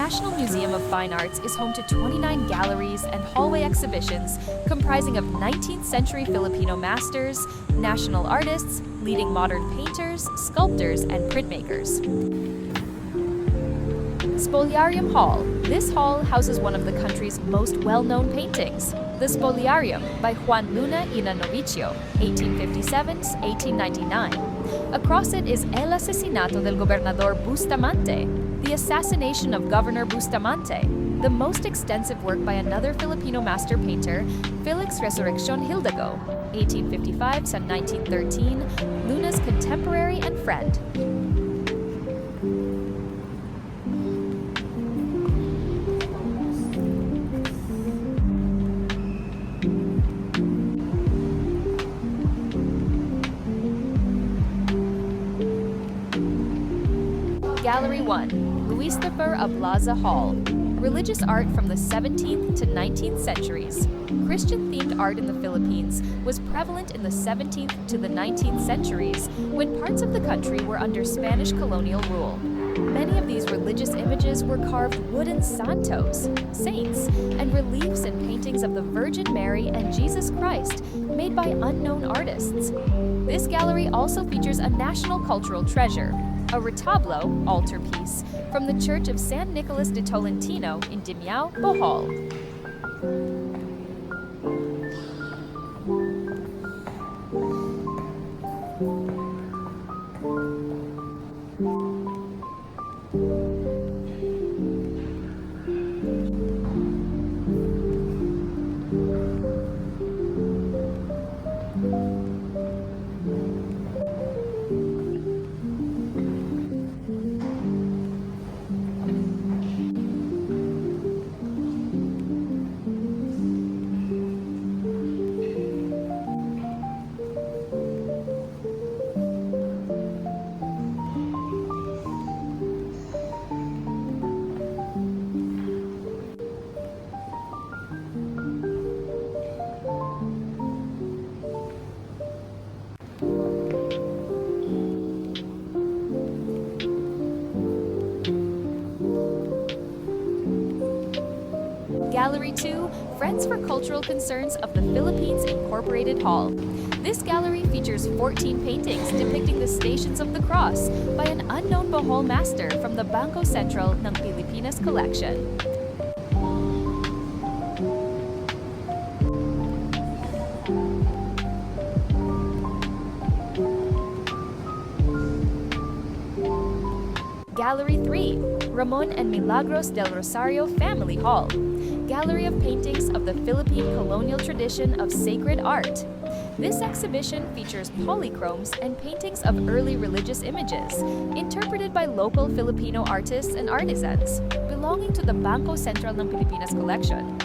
National Museum of Fine Arts is home to 29 galleries and hallway exhibitions comprising of 19th century Filipino masters, national artists, leading modern painters, sculptors, and printmakers. Spoliarium Hall. This hall houses one of the country's most well-known paintings, The Spoliarium by Juan Luna y Novicio, 1857-1899. Across it is El Asesinato del Gobernador Bustamante, The Assassination of Governor Bustamante, the most extensive work by another Filipino master painter, Felix Resurreccion Hildago, 1855-1913, Luna's contemporary and friend. Gallery 1, Luis the Fur of Plaza Hall. Religious art from the 17th to 19th centuries. Christian-themed art in the Philippines was prevalent in the 17th to the 19th centuries when parts of the country were under Spanish colonial rule. Many of these religious images were carved wooden santos, saints, and reliefs and paintings of the Virgin Mary and Jesus Christ made by unknown artists. This gallery also features a national cultural treasure, a retablo, altarpiece, from the Church of San Nicolas de Tolentino in Dimiao, Bohol. Gallery 2, Friends for Cultural Concerns of the Philippines Incorporated Hall. This gallery features 14 paintings depicting the Stations of the Cross by an unknown Bohol master from the Bangko Sentral ng Pilipinas collection. Gallery 3, Ramon and Milagros del Rosario Family Hall. Gallery of paintings of the Philippine colonial tradition of sacred art. This exhibition features polychromes and paintings of early religious images, interpreted by local Filipino artists and artisans, belonging to the Bangko Sentral ng Pilipinas collection.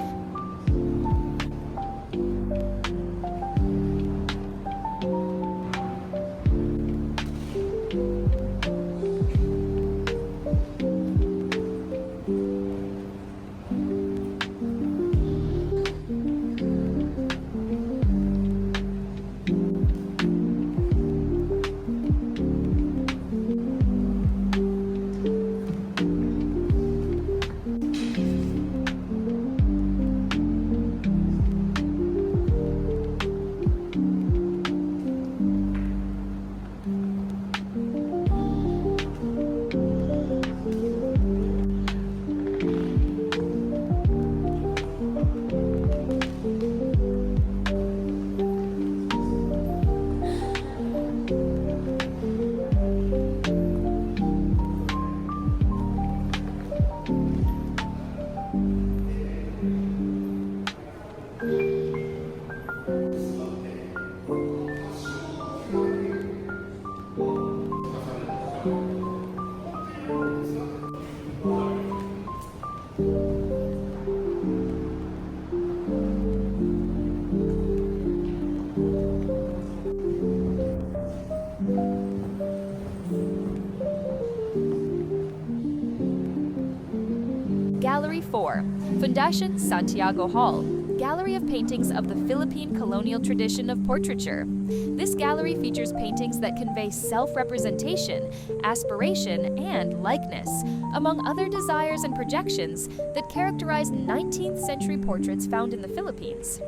Gallery 4, Fundación Santiago Hall. gallery of paintings of the Philippine colonial tradition of portraiture. This gallery features paintings that convey self-representation, aspiration, and likeness, among other desires and projections that characterize 19th century portraits found in the Philippines.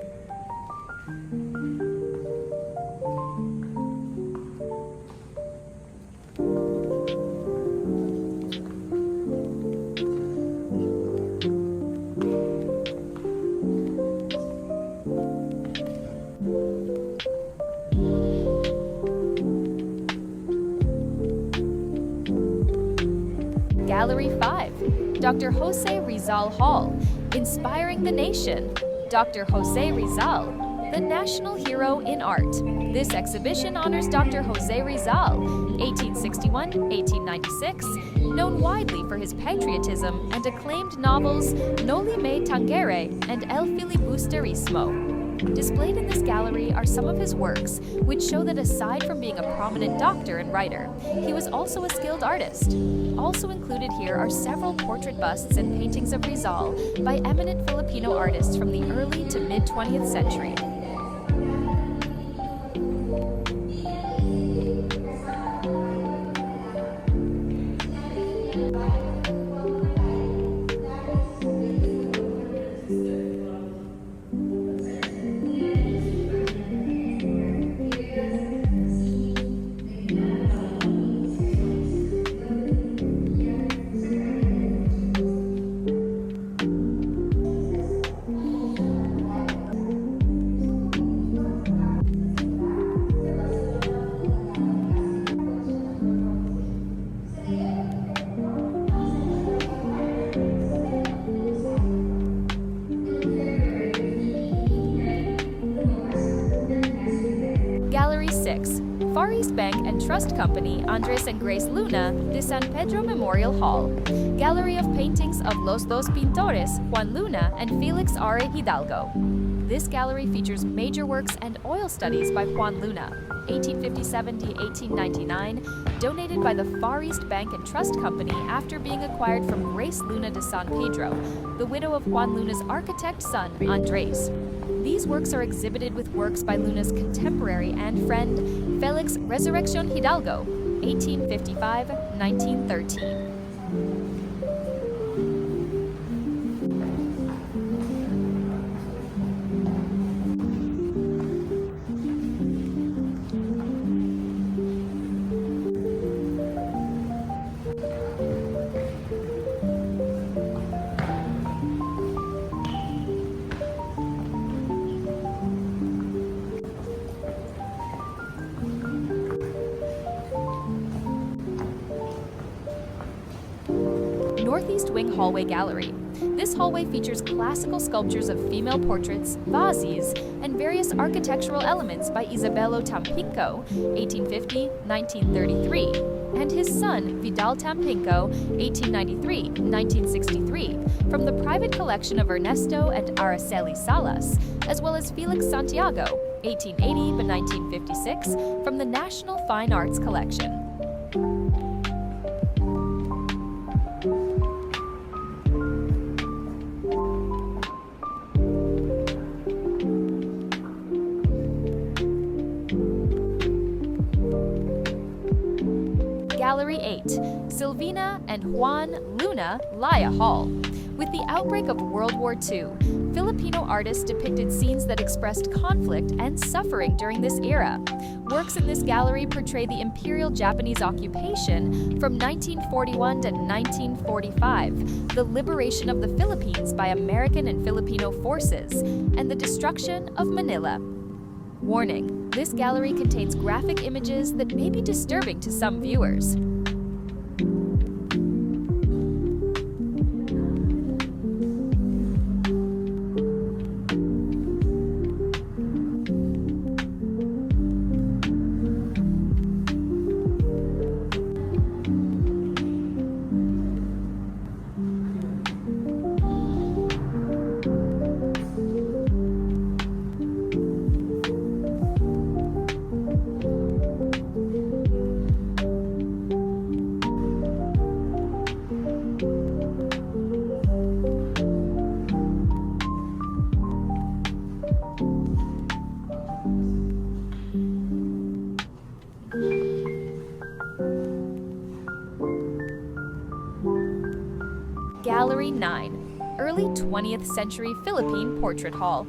Gallery 5, Dr. Jose Rizal Hall, Inspiring the Nation, Dr. Jose Rizal, the national hero in art. This exhibition honors Dr. Jose Rizal, 1861-1896, known widely for his patriotism and acclaimed novels Noli Me Tangere and El Filibusterismo. Displayed in this gallery are some of his works, which show that aside from being a prominent doctor and writer, he was also a skilled artist. Also included here are several portrait busts and paintings of Rizal by eminent Filipino artists from the early to mid-20th century. Gallery 6, Far East Bank and Trust Company Andres and Grace Luna de San Pedro Memorial Hall. Gallery of paintings of Los Dos Pintores, Juan Luna and Felix R. Hidalgo. This gallery features major works and oil studies by Juan Luna, 1857 to 1899, donated by the Far East Bank and Trust Company after being acquired from Grace Luna de San Pedro, the widow of Juan Luna's architect son, Andres. These works are exhibited with works by Luna's contemporary and friend, Felix Resurrección Hidalgo, 1855-1913. Northeast Wing Hallway Gallery. This hallway features classical sculptures of female portraits, vases, and various architectural elements by Isabelo Tampinco, 1850-1933, and his son, Vidal Tampinco, 1893-1963, from the private collection of Ernesto and Araceli Salas, as well as Felix Santiago, 1880-1956, from the National Fine Arts Collection. Gallery 8, Silvina and Juan Luna Laya Hall. With the outbreak of World War II, Filipino artists depicted scenes that expressed conflict and suffering during this era. Works in this gallery portray the Imperial Japanese occupation from 1941 to 1945, the liberation of the Philippines by American and Filipino forces, and the destruction of Manila. Warning: this gallery contains graphic images that may be disturbing to some viewers. Gallery 9, Early 20th Century Philippine Portrait Hall.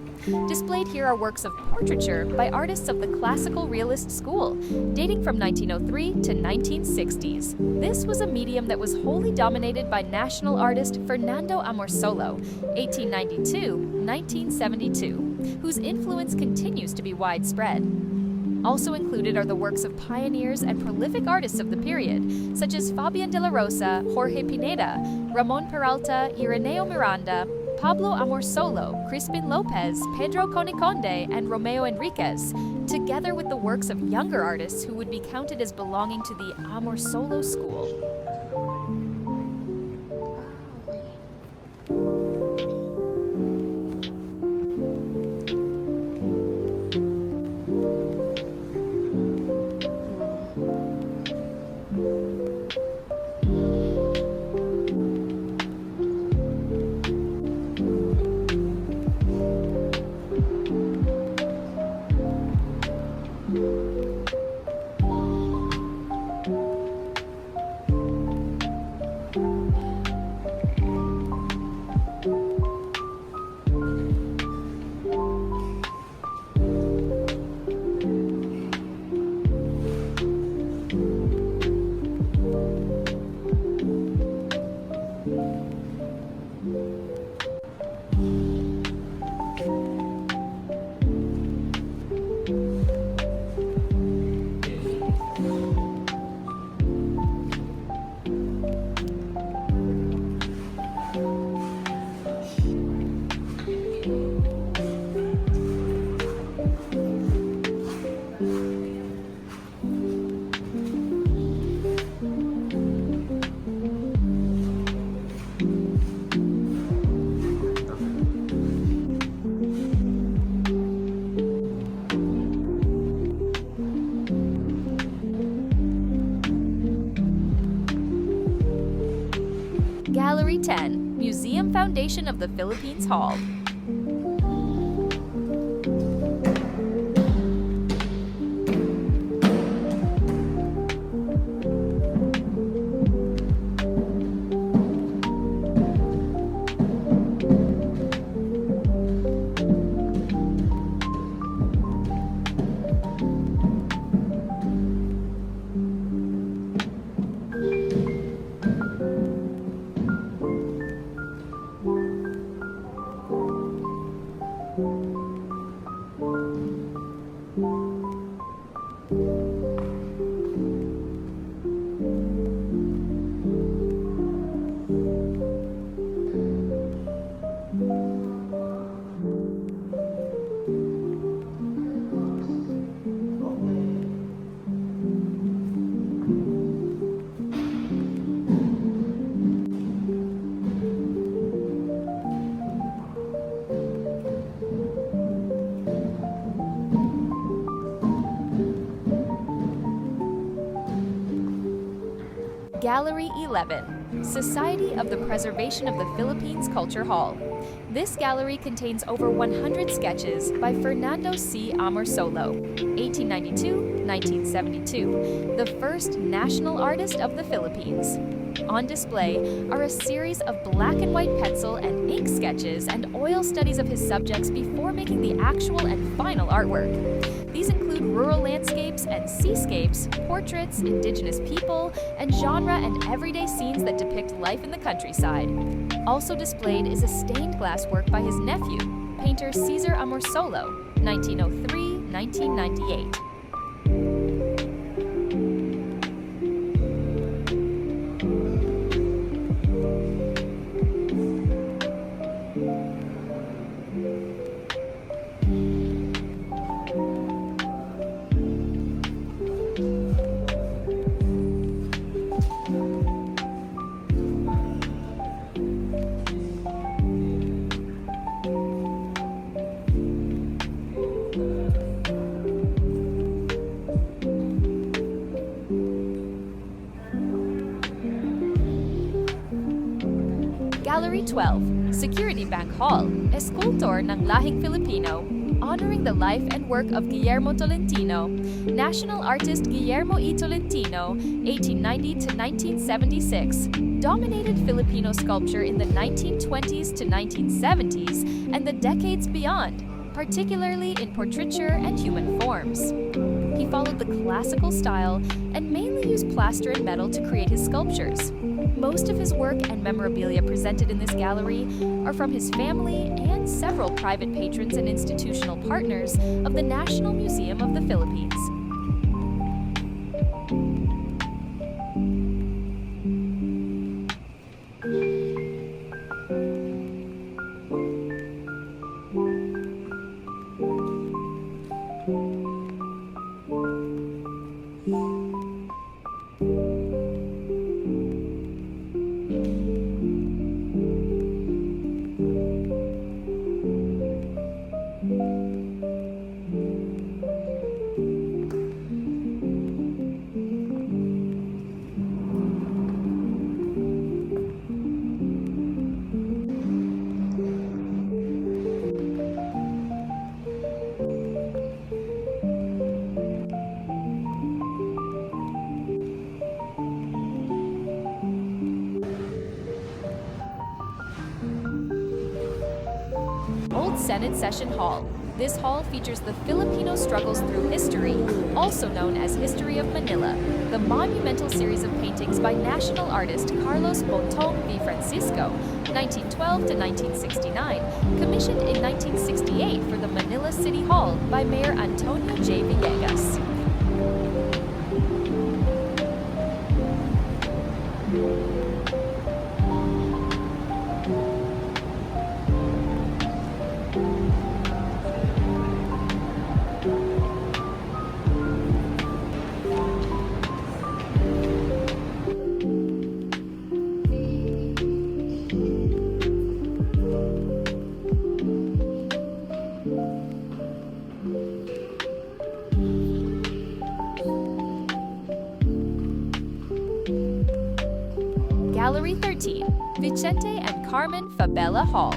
Displayed here are works of portraiture by artists of the classical realist school, dating from 1903 to 1960s. This was a medium that was wholly dominated by national artist Fernando Amorsolo, 1892-1972, whose influence continues to be widespread. Also included are the works of pioneers and prolific artists of the period, such as Fabian de la Rosa, Jorge Pineda, Ramon Peralta, Ireneo Miranda, Pablo Amorsolo, Crispin Lopez, Pedro Coniconde, and Romeo Enriquez, together with the works of younger artists who would be counted as belonging to the Amorsolo school. Gallery 10, Museum Foundation of the Philippines Hall. Gallery 11, Society of the Preservation of the Philippines Culture Hall. This gallery contains over 100 sketches by Fernando C. Amorsolo, 1892-1972, the first national artist of the Philippines. On display are a series of black and white pencil and ink sketches and oil studies of his subjects before making the actual and final artwork. These include rural landscapes and seascapes, portraits, indigenous people, and genre and everyday scenes that depict life in the countryside. Also displayed is a stained glass work by his nephew, painter Cesar Amorsolo, 1903-1998. Gallery 12, Security Bank Hall, eskultor ng lahing Filipino, honoring the life and work of Guillermo Tolentino. National artist Guillermo y Tolentino, 1890 to 1976, dominated Filipino sculpture in the 1920s to 1970s and the decades beyond, particularly in portraiture and human forms. He followed the classical style and mainly used plaster and metal to create his sculptures. Most of his work and memorabilia presented in this gallery are from his family and several private patrons and institutional partners of the National Museum of the Philippines. Old Senate Session Hall. This hall features the Filipino struggles through history, also known as History of Manila, the monumental series of paintings by national artist Carlos Bontong V. Francisco, 1912 to 1969, commissioned in 1968 for the Manila City Hall by Mayor Antonio J. Villegas. Gallery 13, Vicente and Carmen Fabela Hall.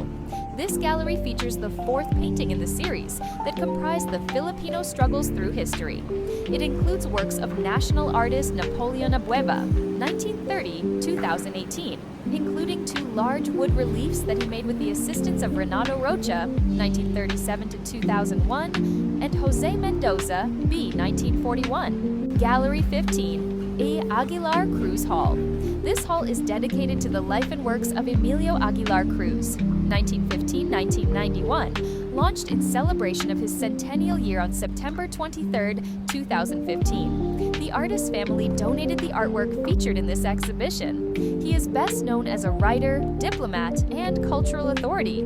This gallery features the fourth painting in the series that comprise the Filipino struggles through history. It includes works of national artist Napoleon Abueva, 1930-2018, including two large wood reliefs that he made with the assistance of Renato Rocha, 1937-2001, and Jose Mendoza, B. 1941. Gallery 15, A. Aguilar Cruz Hall. This hall is dedicated to the life and works of Emilio Aguilar Cruz, 1915-1991, launched in celebration of his centennial year on September 23, 2015. The artist's family donated the artwork featured in this exhibition. He is best known as a writer, diplomat, and cultural authority.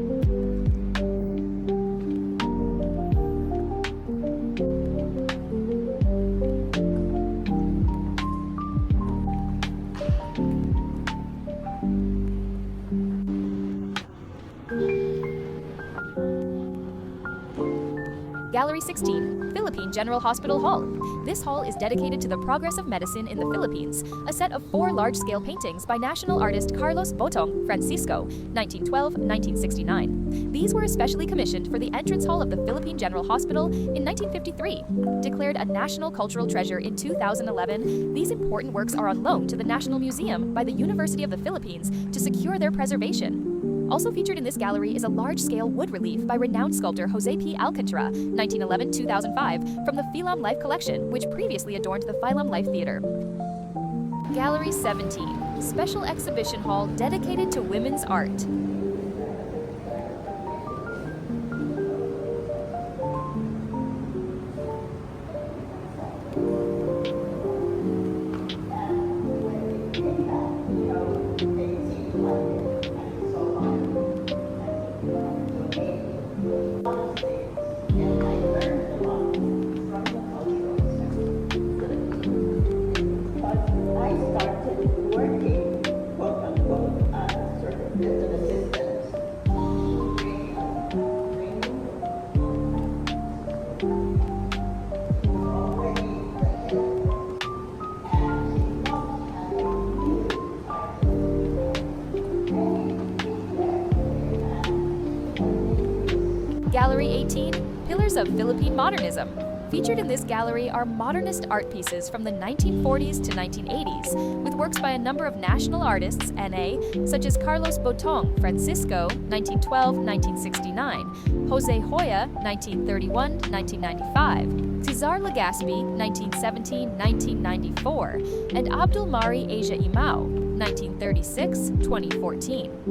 Gallery 16, Philippine General Hospital Hall. This hall is dedicated to the progress of medicine in the Philippines, a set of 4 large-scale paintings by national artist Carlos Botong Francisco, 1912-1969. These were especially commissioned for the entrance hall of the Philippine General Hospital in 1953. Declared a national cultural treasure in 2011, these important works are on loan to the National Museum by the University of the Philippines to secure their preservation. Also featured in this gallery is a large-scale wood relief by renowned sculptor Jose P. Alcantara, 1911-2005, from the Philam Life collection, which previously adorned the Philam Life Theater. Gallery 17, Special Exhibition Hall dedicated to women's art. I started working, quote unquote, sort of as an assistant of Philippine modernism. Featured in this gallery are modernist art pieces from the 1940s to 1980s, with works by a number of national artists, NA, such as Carlos Botong, Francisco, 1912-1969, Jose Hoya, 1931-1995, Cesar Legaspi, 1917-1994, and Abdul Mari Asia Imao, 1936-2014.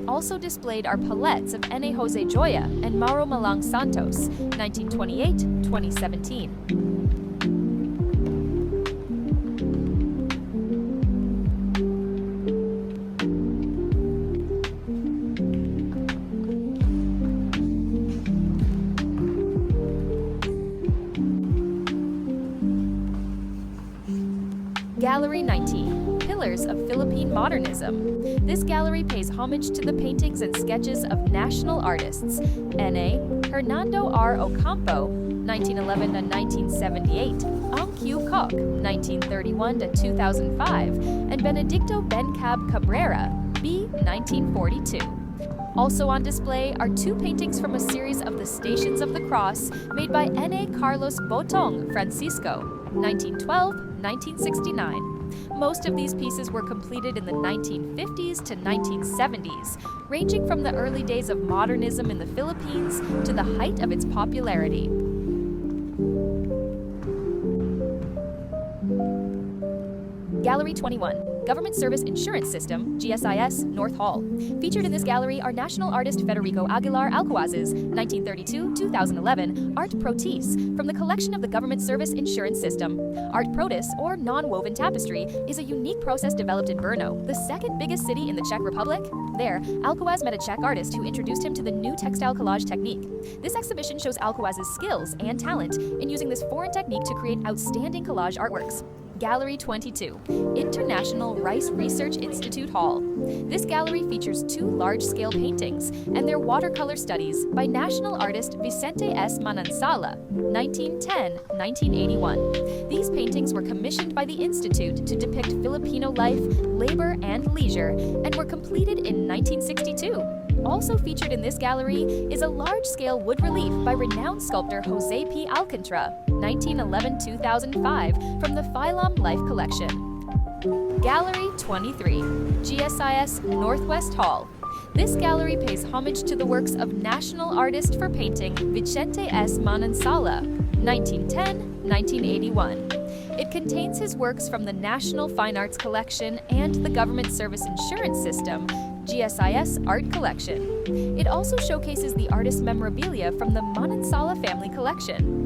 Also displayed are palettes of N.A. Jose Joya and Mauro Malang Santos, 1928-2017. Gallery 19, Pillars of Philippine Modernism. This gallery pays homage to the paintings and sketches of national artists, N.A. Hernando R. Ocampo, 1911-1978, Ang Q. Koc, 1931-2005, and Benedicto Bencab Cabrera, B. 1942. Also on display are two paintings from a series of the Stations of the Cross made by N.A. Carlos Botong Francisco, 1912-1969. Most of these pieces were completed in the 1950s to 1970s, ranging from the early days of modernism in the Philippines to the height of its popularity. Gallery 21, Government Service Insurance System, GSIS, North Hall. Featured in this gallery are national artist Federico Aguilar Alcoaz's 1932-2011 Art Protis from the collection of the Government Service Insurance System. Art Protis, or non-woven tapestry, is a unique process developed in Brno, the second biggest city in the Czech Republic. There, Alcoaz met a Czech artist who introduced him to the new textile collage technique. This exhibition shows Alcoaz's skills and talent in using this foreign technique to create outstanding collage artworks. Gallery 22, International Rice Research Institute Hall. This gallery features two large-scale paintings and their watercolor studies by national artist Vicente S. Manansala, 1910-1981. These paintings were commissioned by the Institute to depict Filipino life, labor, and leisure, and were completed in 1962. Also featured in this gallery is a large-scale wood relief by renowned sculptor Jose P. Alcantara, 1911-2005, from the Phylum Life Collection. Gallery 23, GSIS Northwest Hall. This gallery pays homage to the works of national artist for painting Vicente S. Manansala, 1910-1981. It contains his works from the National Fine Arts Collection and the Government Service Insurance System, GSIS Art Collection. It also showcases the artist's memorabilia from the Manansala family collection.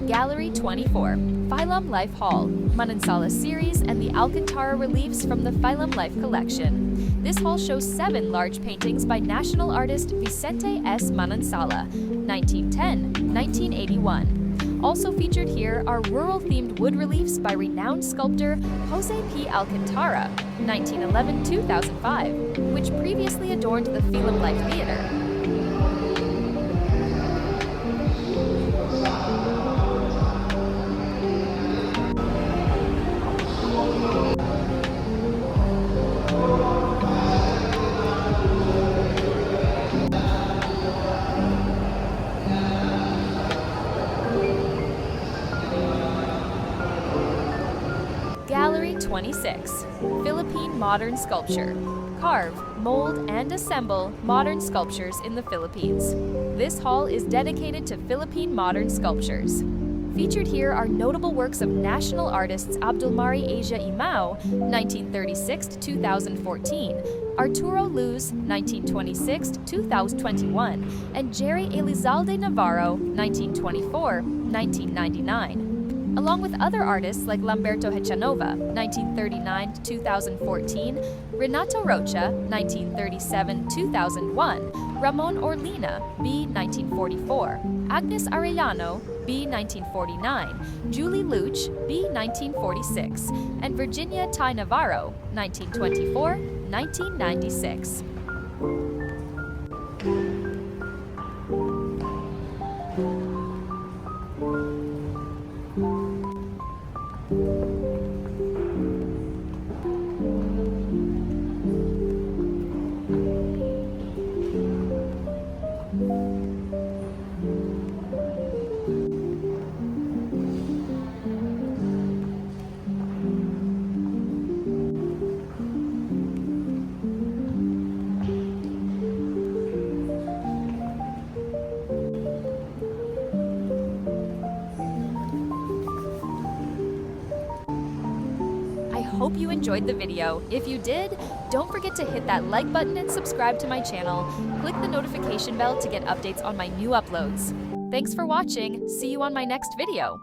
Gallery 24, Phylum Life Hall, Manansala series and the Alcantara reliefs from the Phylum Life collection. This hall shows 7 large paintings by national artist Vicente S. Manansala, 1910-1981. Also featured here are rural-themed wood reliefs by renowned sculptor Jose P. Alcantara, 1911-2005, which previously adorned the Phylum Life Theater. Gallery 26, Philippine Modern Sculpture. Carve, mold, and assemble modern sculptures in the Philippines. This hall is dedicated to Philippine modern sculptures. Featured here are notable works of national artists Abdul Mari Asia Imao, 1936-2014, Arturo Luz, 1926-2021, and Jerry Elizalde Navarro, 1924-1999. Along with other artists like Lamberto Hechanova, 1939-2014, Renato Rocha, 1937-2001, Ramon Orlina, B. 1944, Agnes Arellano, B. 1949, Julie Luch, B. 1946, and Virginia Ty Navarro, 1924-1996. hope you enjoyed the video. If you did, don't forget to hit that like button and subscribe to my channel. Click the notification bell to get updates on my new uploads. Thanks for watching. See you on my next video.